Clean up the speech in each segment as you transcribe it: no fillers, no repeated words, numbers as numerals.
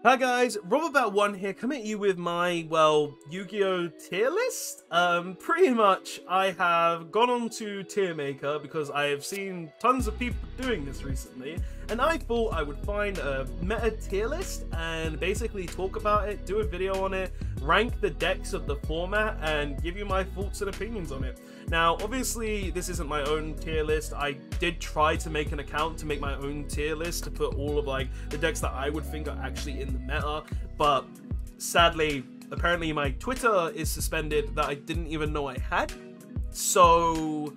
Hi guys, Robabout1 here, coming at you with my, well, Yu-Gi-Oh! Tier list. Pretty much, I have gone on to Tier Maker because I have seen tons of people doing this recently, and I thought I would find a meta tier list and basically talk about it, do a video on it, rank the decks of the format, and give you my thoughts and opinions on it. Now, obviously, this isn't my own tier list. I did try to make an account to make my own tier list to put all of like the decks that I would think are actually in the meta, but sadly, apparently my Twitter is suspended that I didn't even know I had, so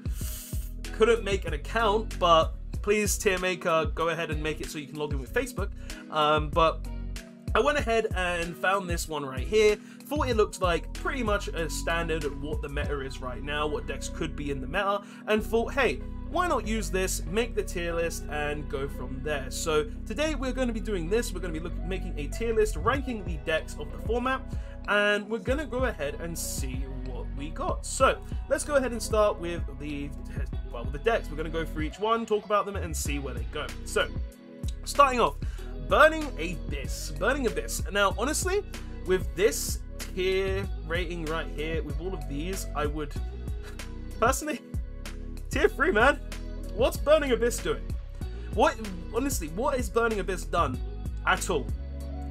couldn't make an account. But please, tier maker, go ahead and make it so you can log in with Facebook. But I went ahead and found this one right here. Thought it looked like pretty much a standard of what the meta is right now, what decks could be in the meta, and thought, hey, why not use this, make the tier list, and go from there. So today we're going to be doing this. We're going to be making a tier list, ranking the decks of the format, and we're going to go ahead and see what we got. So let's go ahead and start with the decks. We're going to go through each one, talk about them, and see where they go. So starting off, Burning Abyss. Burning Abyss. Now, honestly, with this tier rating right here, with all of these, I would personally tier 3, man. What's Burning Abyss doing? Honestly, what has Burning Abyss done at all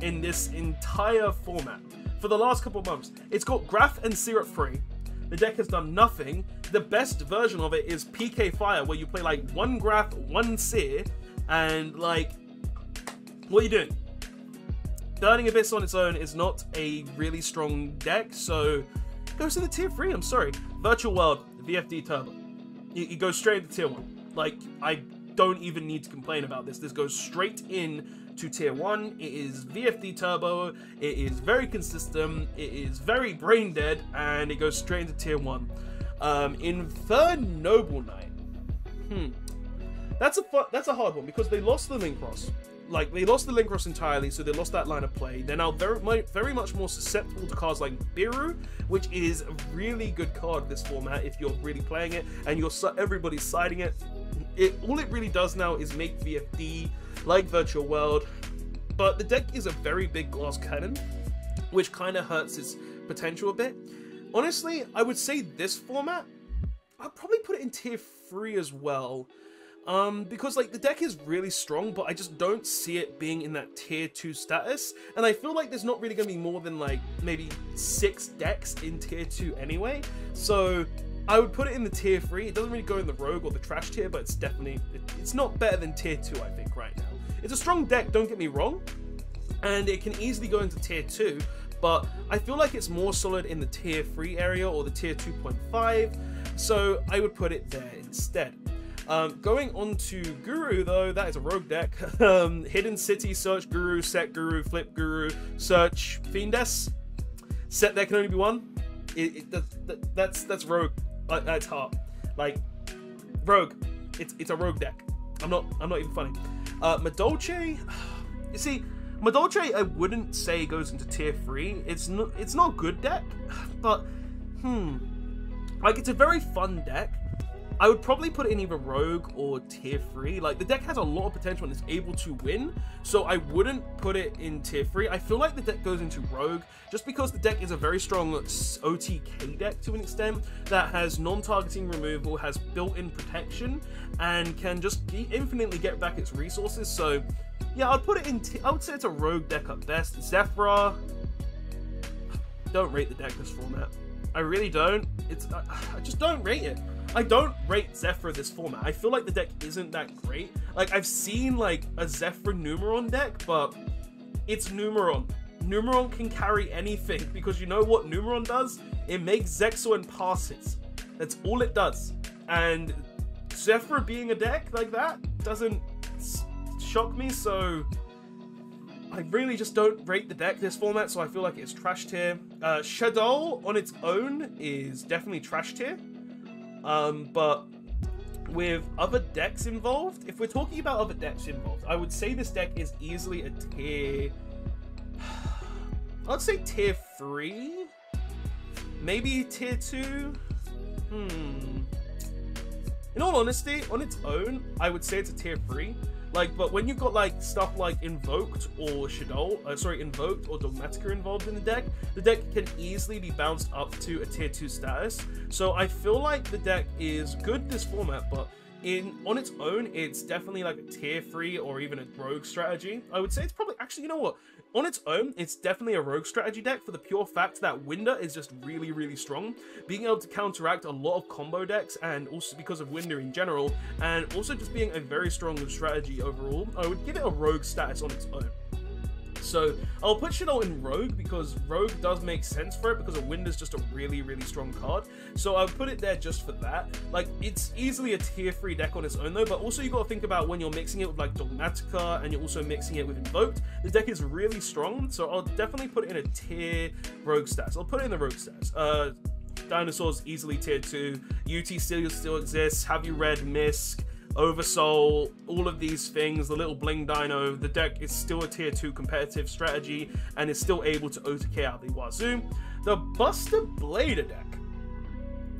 in this entire format for the last couple of months? It's got Graph and Syrup free. The deck has done nothing. The best version of it is PK Fire, where you play like one Graph, one Seer, and like, what are you doing? Burning Abyss on its own is not a really strong deck, so it goes to the tier 3, I'm sorry. Virtual World, VFD Turbo. You go straight into tier 1. Like, I don't even need to complain about this. This goes straight in to tier 1. It is VFD Turbo, it is very consistent, it is very brain dead, and it goes straight into tier 1. Inferred Noble Knight. That's a hard one because they lost the Linkross. Like, they lost the Linkross entirely, so they lost that line of play. They're now very much more susceptible to cards like Biru, which is a really good card this format if you're really playing it and everybody's siding it. All it really does now is make VFD like Virtual World, but the deck is a very big glass cannon, which kind of hurts its potential a bit. Honestly, I would say this format, I'd probably put it in tier 3 as well. Because like the deck is really strong, but I just don't see it being in that tier 2 status, and I feel like there's not really going to be more than like maybe 6 decks in tier 2 anyway, so I would put it in the tier 3. It doesn't really go in the rogue or the trash tier, but it's definitely, it's not better than tier 2 I think right now. It's a strong deck, don't get me wrong, and it can easily go into tier 2, but I feel like it's more solid in the tier 3 area or the tier 2.5, so I would put it there instead. Going on to Guru though, that is a rogue deck. Hidden City, Search Guru, Set Guru, Flip Guru, Search Fiendess. Set there can only be one. That's rogue. That's hard. Like, rogue. It's a rogue deck. I'm not even funny. Madolche. You see, Madolche I wouldn't say goes into tier 3. It's not a good deck, but like, it's a very fun deck. I would probably put it in either Rogue or Tier 3. Like, the deck has a lot of potential and is able to win, so I wouldn't put it in Tier 3. I feel like the deck goes into Rogue just because the deck is a very strong OTK deck to an extent that has non-targeting removal, has built-in protection, and can just infinitely get back its resources. So, yeah, I'd put it in... I would say it's a Rogue deck at best. Zefra... Don't rate the deck this format. I really don't. I just don't rate it. I don't rate Zefra this format. I feel like the deck isn't that great. Like, I've seen like a Zefra Numeron deck, but it's Numeron. Numeron can carry anything because you know what Numeron does? It makes Zexal and passes. That's all it does. And Zefra being a deck like that doesn't shock me, so I really just don't rate the deck this format, so I feel like it's trash tier. Shadow on its own is definitely trash tier. But with other decks involved, if we're talking about other decks involved, I would say this deck is easily a tier... I'd say tier 3? Maybe tier 2? In all honesty, on its own, I would say it's a tier 3. Like, but when you've got like stuff like Invoked or Invoked or Dogmatica involved in the deck can easily be bounced up to a tier 2 status. So I feel like the deck is good this format, but on its own, it's definitely like a tier 3 or even a rogue strategy. I would say it's probably, actually, you know what? On its own, it's definitely a rogue strategy deck for the pure fact that Winder is just really, really strong. Being able to counteract a lot of combo decks, and also because of Winder in general, and also just being a very strong strategy overall, I would give it a rogue status on its own. So I'll put Shaddoll in Rogue because Rogue does make sense for it because a Winder's just a really, really strong card. So I'll put it there just for that. Like, it's easily a tier 3 deck on its own though, but also you got to think about when you're mixing it with like Dogmatica and you're also mixing it with Invoked, the deck is really strong. So I'll definitely put it in a tier Rogue stats. I'll put it in the Rogue stats. Dinosaurs easily tier 2. UT still exists. Have you read Misk? Oversoul, all of these things, the little bling dino, the deck is still a tier 2 competitive strategy and is still able to OTK out the wazoo. The Buster Blader deck.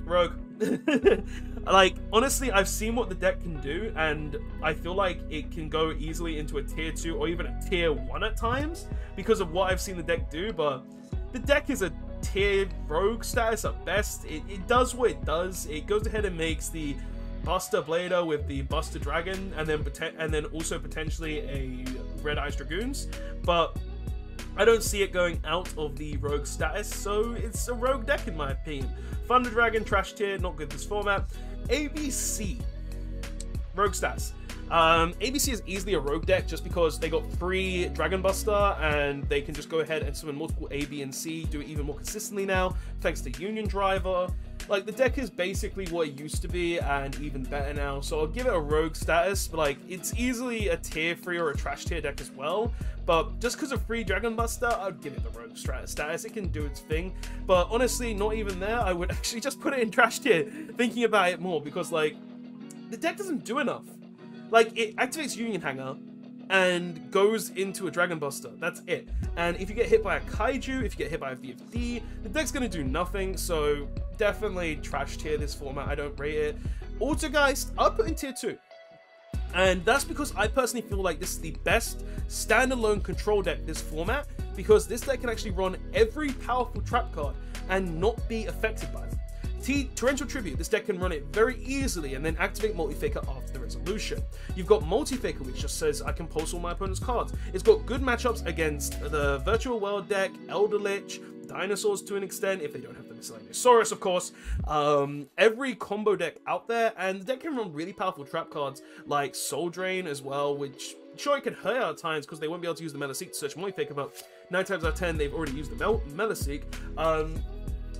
Rogue. Like, honestly, I've seen what the deck can do, and I feel like it can go easily into a tier 2 or even a tier 1 at times because of what I've seen the deck do, but the deck is a tier Rogue status at best. It does what it does. It goes ahead and makes the Buster Blader with the Buster Dragon, and then also potentially a Red Eyes Dragoons, but I don't see it going out of the Rogue status, so it's a Rogue deck in my opinion. Thunder Dragon, trash tier, not good this format. ABC, Rogue stats. ABC is easily a Rogue deck just because they got free Dragon Buster and they can just go ahead and summon multiple A, B, and C, do it even more consistently now, thanks to Union Driver. Like, the deck is basically what it used to be and even better now, so I'll give it a Rogue status, but like, it's easily a tier 3 or a trash tier deck as well, but just because of free Dragon Buster, I'd give it the Rogue status. It can do its thing, but honestly, not even there, I would actually just put it in trash tier, thinking about it more, because like, the deck doesn't do enough. Like, it activates Union Hanger and goes into a Dragon Buster. That's it. And if you get hit by a Kaiju, if you get hit by a VFD, the deck's going to do nothing. So definitely trash tier this format. I don't rate it. Autogeist, I'll put in tier 2. And that's because I personally feel like this is the best standalone control deck this format, because this deck can actually run every powerful trap card and not be affected by them. Torrential Tribute, this deck can run it very easily and then activate Multi-Faker after the resolution. You've got Multi-Faker, which just says I can pulse all my opponent's cards. It's got good matchups against the Virtual World deck, Elder Lich, Dinosaurs to an extent, if they don't have the Miscellaneousaurus, of course. Every combo deck out there, and the deck can run really powerful trap cards like Soul Drain as well, which sure it can hurt at times because they won't be able to use the Meliseek to search Multi-Faker, but 9 times out of 10 they've already used the Meliseek.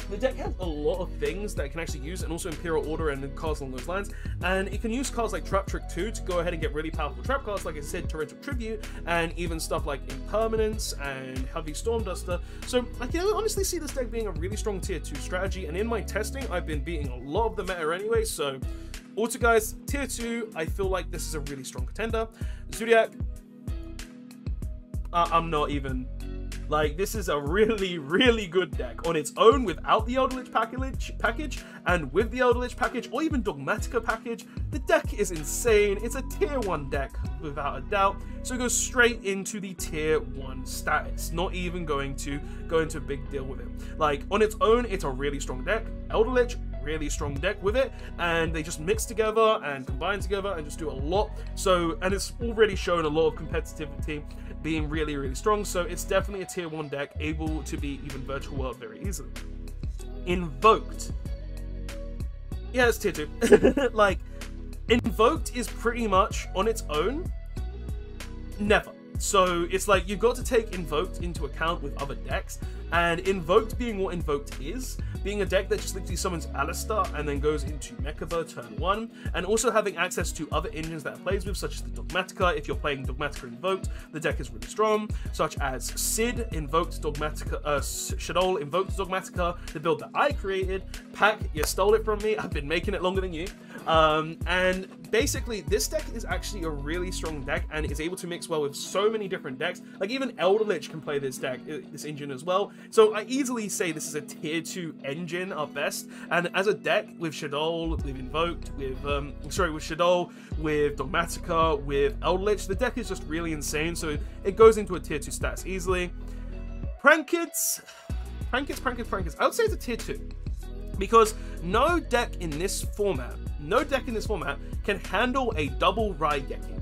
The deck has a lot of things that it can actually use, and also Imperial Order and cards along those lines. And it can use cards like Trap Trick 2 to go ahead and get really powerful trap cards, like I said, Torrential Tribute, and even stuff like Impermanence and Heavy Storm Duster. So I can honestly see this deck being a really strong tier 2 strategy, and in my testing, I've been beating a lot of the meta anyway, so Autogeist, tier 2, I feel like this is a really strong contender. Zodiac, I'm not even... Like, this is a really, really good deck on its own without the Elder Lich package, and with the Elder Lich package, or even Dogmatica package. The deck is insane. It's a tier 1 deck, without a doubt. So it goes straight into the tier 1 status, not even going to go into a big deal with it. Like, on its own, it's a really strong deck. Elder Lich, really strong deck with it, and they just mix together and combine together and just do a lot. So, and it's already shown a lot of competitivity, being really, really strong. So it's definitely a tier 1 deck, able to be even Virtual World very easily. Invoked, yeah, it's tier 2. Like, Invoked is pretty much on its own never. So it's like, you've got to take Invoked into account with other decks, and Invoked being what Invoked is, being a deck that just literally summons Alistar and then goes into Mechava turn 1, and also having access to other engines that it plays with, such as the Dogmatica. If you're playing Dogmatica Invoked, the deck is really strong, such as Sid Invoked Dogmatica, Shaddoll Invoked Dogmatica, the build that I created, Pack, you stole it from me. I've been making it longer than you. And basically, this deck is actually a really strong deck and is able to mix well with so many different decks. Like even Elder Lich can play this deck, this engine as well. So I easily say this is a tier 2 engine at best. And as a deck with Shaddoll, with Invoked, with with Shaddoll, with Dogmatika, with Elder Lich, the deck is just really insane. So it goes into a tier 2 stats easily. Prankids. I would say it's a tier 2. Because no deck in this format can handle a double Raigeki.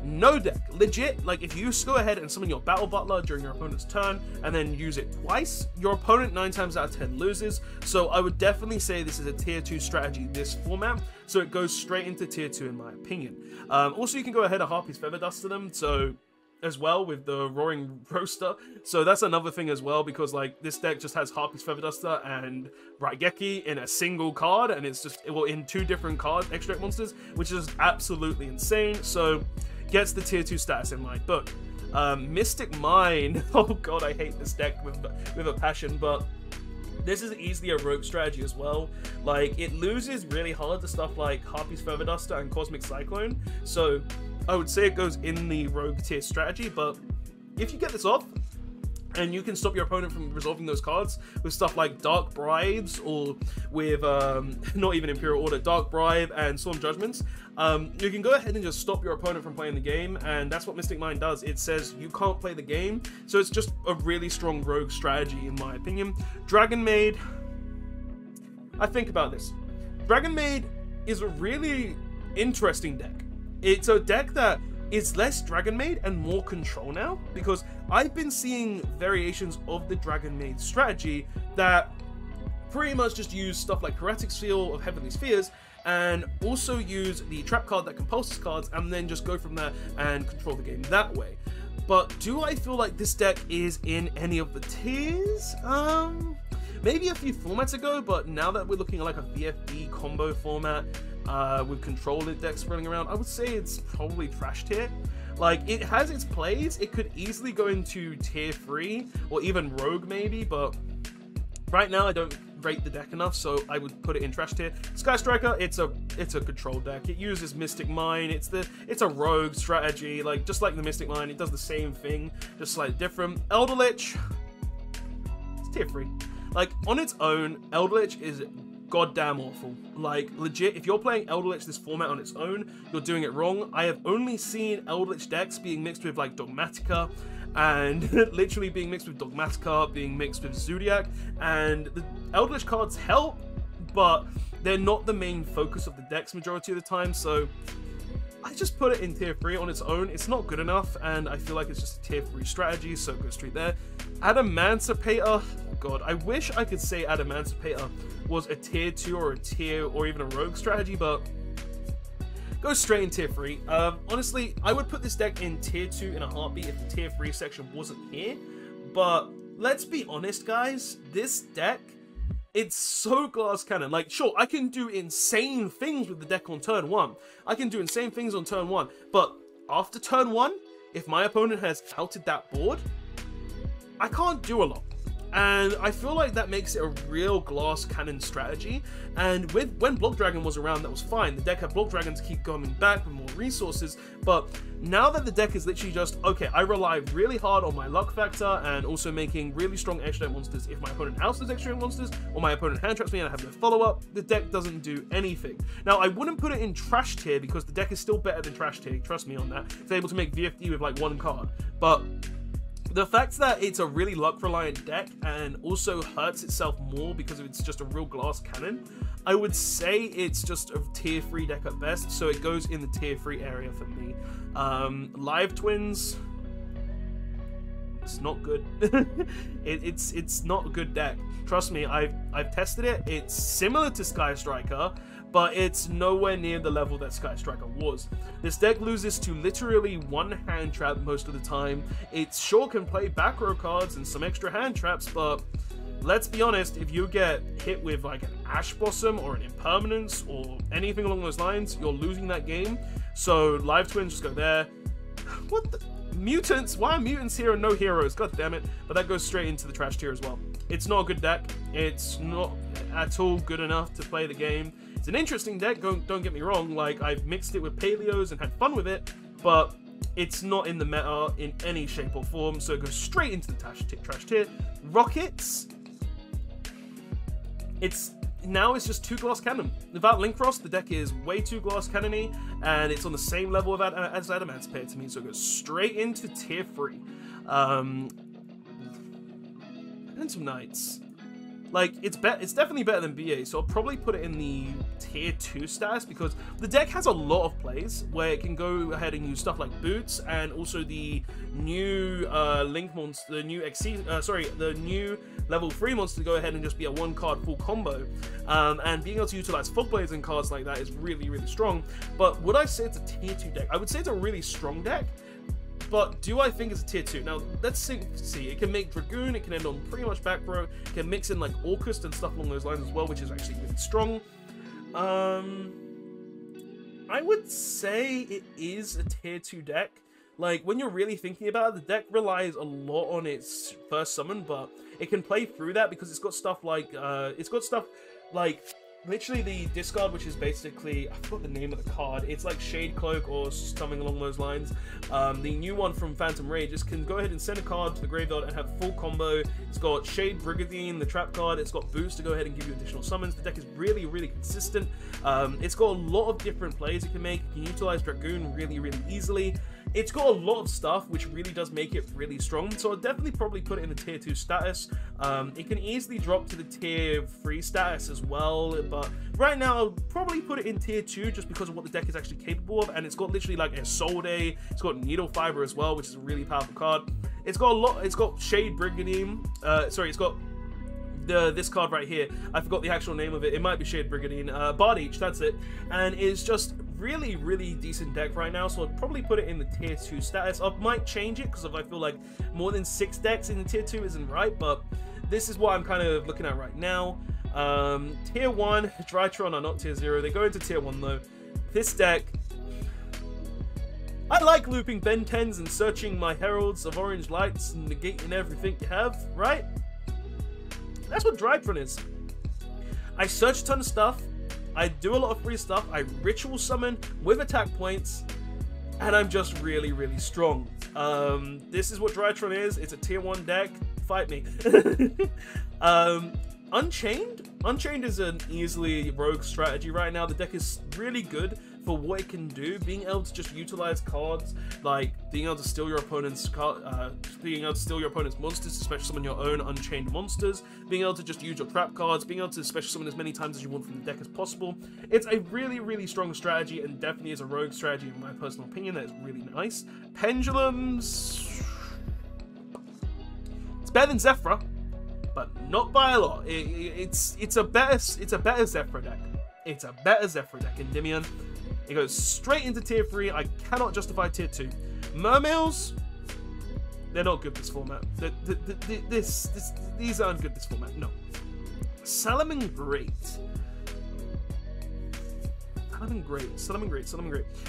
No deck. Legit, like if you just go ahead and summon your Battle Butler during your opponent's turn and then use it twice, your opponent 9 times out of 10 loses. So I would definitely say this is a tier 2 strategy, this format. So it goes straight into tier 2 in my opinion. Also, you can go ahead and Harpy's Feather Duster them, so as well with the Roaring Roaster. So that's another thing as well, because like this deck just has Harpy's Feather Duster and Raigeki in a single card, and it's just, well, in 2 different cards, extract monsters, which is absolutely insane. So gets the tier 2 status in my book. Mystic Mine, oh god, I hate this deck with a passion, but this is easily a rogue strategy as well. Like, it loses really hard to stuff like Harpy's Feather Duster and Cosmic Cyclone, so I would say it goes in the rogue tier strategy. But if you get this off, and you can stop your opponent from resolving those cards with stuff like Dark Bribes, or with, not even Imperial Order, Dark Bribe and Storm Judgments, you can go ahead and just stop your opponent from playing the game, and that's what Mystic Mine does. It says you can't play the game, so it's just a really strong rogue strategy in my opinion. Dragon Maid, I think about this. Dragon Maid is a really interesting deck. It's a deck that is less Dragon Maid and more control now, because I've been seeing variations of the Dragon Maid strategy that pretty much just use stuff like Heretic Seal of Heavenly Spheres, and also use the trap card that compulses cards, and then just go from there and control the game that way. But do I feel like this deck is in any of the tiers? Maybe a few formats ago, but now that we're looking at like a VFD combo format, with controller decks running around, I would say it's probably trash tier. Like, it has its plays, it could easily go into tier 3 or even rogue maybe, but right now I don't rate the deck enough, so I would put it in trash tier. Sky Striker, it's a control deck. It uses Mystic Mine. It's a rogue strategy, like just like the Mystic Mine. It does the same thing, just slightly different. Elder Lich, it's tier 3. Like, on its own, Elder Lich is goddamn awful. Like, legit, if you're playing Elder Lich this format on its own, you're doing it wrong. I have only seen Elder Lich decks being mixed with like Dogmatika, and literally being mixed with Dogmatika, being mixed with Zodiac, and the Elder Lich cards help, but they're not the main focus of the decks majority of the time, so I just put it in tier 3 on its own. It's not good enough, and I feel like it's just a tier 3 strategy, so go straight there. Adamancipator, god, I wish I could say Adamancipator was a tier 2 or a tier or even a rogue strategy, but go straight in tier 3. Honestly, I would put this deck in tier 2 in a heartbeat if the tier 3 section wasn't here, but let's be honest guys, this deck, it's so glass cannon. Like, sure, I can do insane things with the deck on turn 1. I can do insane things on turn 1, but after turn 1, if my opponent has outed that board, I can't do a lot. And I feel like that makes it a real glass cannon strategy. And when Block Dragon was around, that was fine. The deck had Block Dragon to keep coming back with more resources. But now that the deck is literally just, okay, I rely really hard on my luck factor and also making really strong extra monsters. If my opponent outs those extra monsters, or my opponent hand traps me and I have no follow-up, the deck doesn't do anything. Now, I wouldn't put it in trash tier because the deck is still better than trash tier. Trust me on that. It's able to make VFD with like 1 card. But the fact that it's a really luck-reliant deck and also hurts itself more because it's just a real glass cannon, I would say it's just a tier 3 deck at best, so it goes in the tier 3 area for me. Live Twins, it's not good. it's not a good deck. Trust me, I've tested it. It's similar to Sky Striker, but it's nowhere near the level that Sky Striker was. This deck loses to literally 1 hand trap most of the time. It sure can play back row cards and some extra hand traps, but let's be honest, if you get hit with like an Ash Blossom or an Impermanence or anything along those lines, you're losing that game. So Live Twins, just go there. What the? Mutants? Why are mutants here and no heroes? God damn it. But that goes straight into the trash tier as well. It's not a good deck. It's not at all good enough to play the game. It's an interesting deck, don't get me wrong. Like, I've mixed it with Paleos and had fun with it, but it's not in the meta in any shape or form, so it goes straight into the trash tier. Rockets, it's just too glass cannon. Without Link Frost, the deck is way too glass cannon-y, and it's on the same level as Adamantipator to me, so it goes straight into tier 3. And some Knights. Like, it's definitely better than BA, so I'll probably put it in the tier 2 status, because the deck has a lot of plays where it can go ahead and use stuff like Boots, and also the new Link monster, the new the new level 3 monster to go ahead and just be a 1-card full combo. And being able to utilize Fog Blades and cards like that is really, really strong. But would I say it's a tier 2 deck? I would say it's a really strong deck. But do I think it's a tier 2? Now, let's see. It can make Dragoon, it can end on pretty much back row, it can mix in like Orcust and stuff along those lines as well, which is actually really strong. I would say it is a tier 2 deck. Like, when you're really thinking about it, the deck relies a lot on its first summon, but it can play through that because it's got stuff like, literally the discard, which is basically, I forgot the name of the card, it's like Shade Cloak or something along those lines. The new one from Phantom Rage just can go ahead and send a card to the graveyard and have full combo. It's got Shade Brigandine, the trap card, it's got Boost to go ahead and give you additional summons. The deck is really, really consistent. It's got a lot of different plays it can make. You can utilize Dragoon really, really easily. It's got a lot of stuff which really does make it really strong, so I'll definitely probably put it in the tier 2 status. It can easily drop to the tier 3 status as well, but right now I'll probably put it in tier 2 just because of what the deck is actually capable of, and it's got literally like a Soul Day, it's got Needle Fiber as well, which is a really powerful card. It's got Shade Brigandine, it's got this card right here. I forgot the actual name of it. It might be Shade Brigandine. Bardeach, that's it. And it's just really, really decent deck right now, so I'd probably put it in the tier 2 status. I might change it because I feel like more than 6 decks in the tier 2 isn't right, but this is what I'm kind of looking at right now. Tier 1, Drytron are not tier 0. They go into tier 1 though. This deck, I like looping Ben 10s and searching my Heralds of Orange Lights and negating everything you have, right? That's what Drytron is. I search a ton of stuff, I do a lot of free stuff, I ritual summon with attack points, and I'm just really, really strong. This is what Drytron is. It's a tier 1 deck. Fight me. Unchained is an easily rogue strategy right now. The deck is really good for what it can do. Being able to just utilize cards, like being able to steal your opponent's monsters to special summon your own unchained monsters, being able to just use your trap cards, being able to special summon as many times as you want from the deck as possible. It's a really, really strong strategy, and definitely is a rogue strategy in my personal opinion. That is really nice. Pendulums, it's better than Zephyra, but not by a lot. It's a better Zephyra deck. It's a better Zephyra deck. Endymion, it goes straight into tier 3. I cannot justify tier 2. Mermails, they're not good this format. These aren't good this format. No. Salamangreat.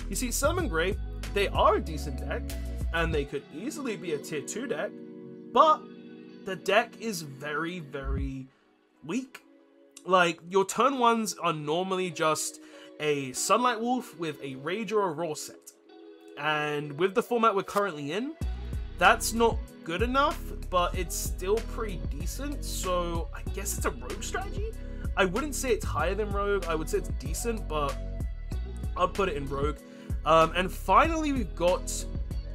You see, Salamangreat, they are a decent deck, and they could easily be a tier 2 deck, but the deck is very, very weak. Like, your turn 1s are normally just a Sunlight Wolf with a Rage or a Roar set. And with the format we're currently in, that's not good enough, but it's still pretty decent, so I guess it's a rogue strategy? I wouldn't say it's higher than rogue, I would say it's decent, but I'd put it in rogue. And finally, we've got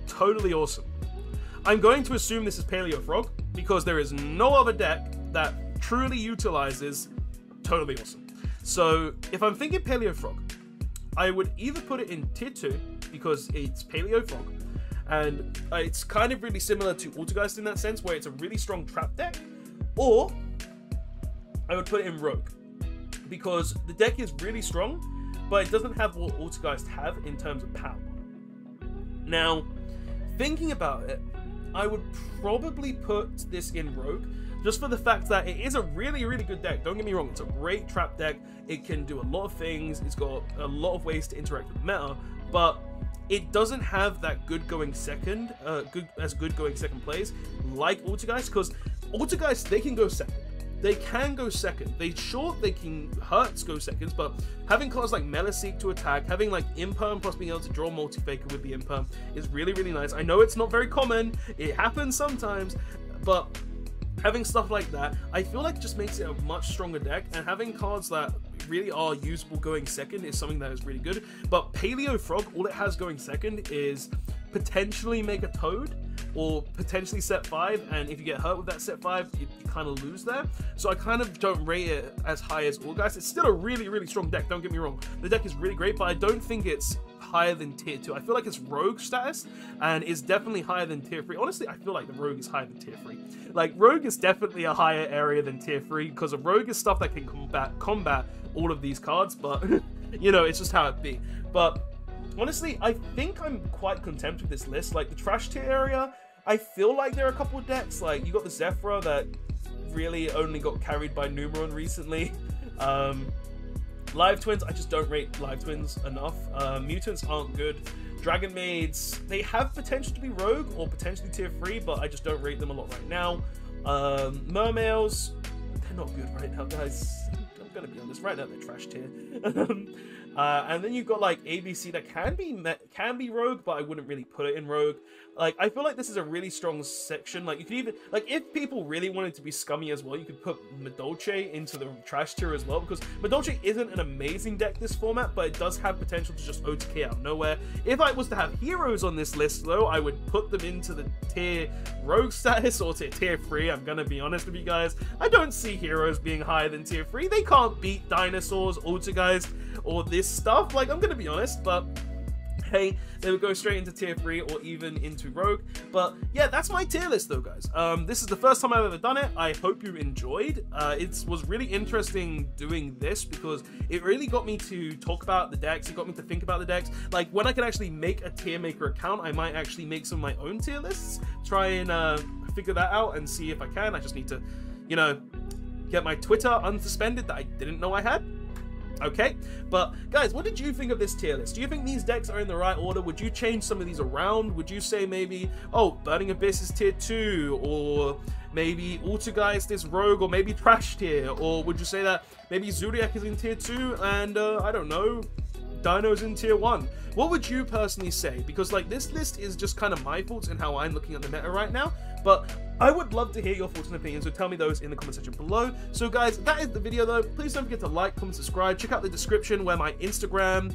Totally Awesome. I'm going to assume this is Paleo Frog, because there is no other deck that truly utilizes Totally Awesome. So if I'm thinking Paleo Frog, I would either put it in tier 2 because it's Paleo Frog, and it's kind of really similar to Altergeist in that sense, where it's a really strong trap deck, or I would put it in Rogue because the deck is really strong, but it doesn't have what Altergeist have in terms of power. Now, thinking about it, I would probably put this in Rogue, just for the fact that it is a really, really good deck. Don't get me wrong, it's a great trap deck. It can do a lot of things. It's got a lot of ways to interact with the meta, but it doesn't have that good going second plays like Altergeist, because Altergeist, they can go second. They can go second. They can Hurts go seconds, but having cards like Meliseek to attack, having like Imperm plus being able to draw Multi-Faker with the Imperm is really, really nice. I know it's not very common. It happens sometimes, but having stuff like that, I feel like just makes it a much stronger deck, and having cards that really are usable going second is something that is really good. But Paleo Frog, all it has going second is potentially make a Toad, or potentially set 5, and if you get hurt with that set 5, you kind of lose there. So I kind of don't rate it as high as Altergeist. It's still a really, really strong deck, don't get me wrong. The deck is really great, but I don't think it's higher than tier 2. I feel like it's Rogue status, and it's definitely higher than tier 3. Honestly, I feel like the Rogue is higher than tier 3. Like, Rogue is definitely a higher area than tier 3, because a Rogue is stuff that can combat all of these cards, but, you know, it's just how it be. But honestly, I think I'm quite content with this list. Like, the trash tier area, I feel like there are a couple of decks, like, you got the Zephyra that really only got carried by Numeron recently. Live Twins, I just don't rate Live Twins enough. Mutants aren't good. Dragon Maids, they have potential to be Rogue or potentially tier 3, but I just don't rate them a lot right now. Mermails, they're not good right now, guys. I'm gonna be honest, right now they're trash tier. And then you've got like ABC that can be Rogue, but I wouldn't really put it in Rogue. Like, I feel like this is a really strong section. Like, you could even, like, if people really wanted to be scummy as well, you could put Madolche into the trash tier as well, because Madolche isn't an amazing deck this format, but it does have potential to just OTK out of nowhere. If I was to have heroes on this list, though, I would put them into the tier Rogue status or tier 3. I'm gonna be honest with you guys. I don't see heroes being higher than tier 3. They can't beat dinosaurs, Altergeist, or this stuff. Like, I'm gonna be honest, but hey, they would go straight into tier 3 or even into Rogue. But yeah, that's my tier list though, guys. This is the first time I've ever done it. I hope you enjoyed. It was really interesting doing this because it really got me to talk about the decks. It got me to think about the decks. Like, when I can actually make a tier maker account, I might actually make some of my own tier lists, try and figure that out and see if I can. I just need to, you know, get my Twitter unsuspended that I didn't know I had. Okay, but guys, what did you think of this tier list? Do you think these decks are in the right order? Would you change some of these around? Would you say maybe, oh, Burning Abyss is tier 2, or maybe Altergeist is Rogue, or maybe Trash tier? Or would you say that maybe Zodiac is in tier 2 and I don't know, Dino's in tier 1? What would you personally say? Because like, this list is just kind of my thoughts and how I'm looking at the meta right now, but I would love to hear your thoughts and opinions, so tell me those in the comment section below. So guys, that is the video though. Please don't forget to like, comment, subscribe. Check out the description where my Instagram,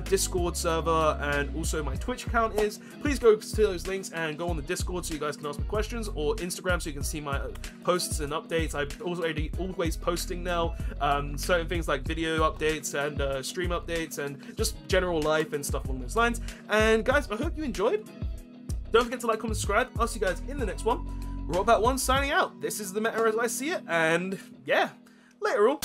Discord server, and also my Twitch account is. Please go to those links and go on the Discord so you guys can ask me questions, or Instagram so you can see my posts and updates. I'm always posting now certain things like video updates and stream updates and just general life and stuff along those lines. And guys, I hope you enjoyed. Don't forget to like, comment, subscribe. I'll see you guys in the next one. Robot1 signing out. This is the meta as I see it, and yeah, later all.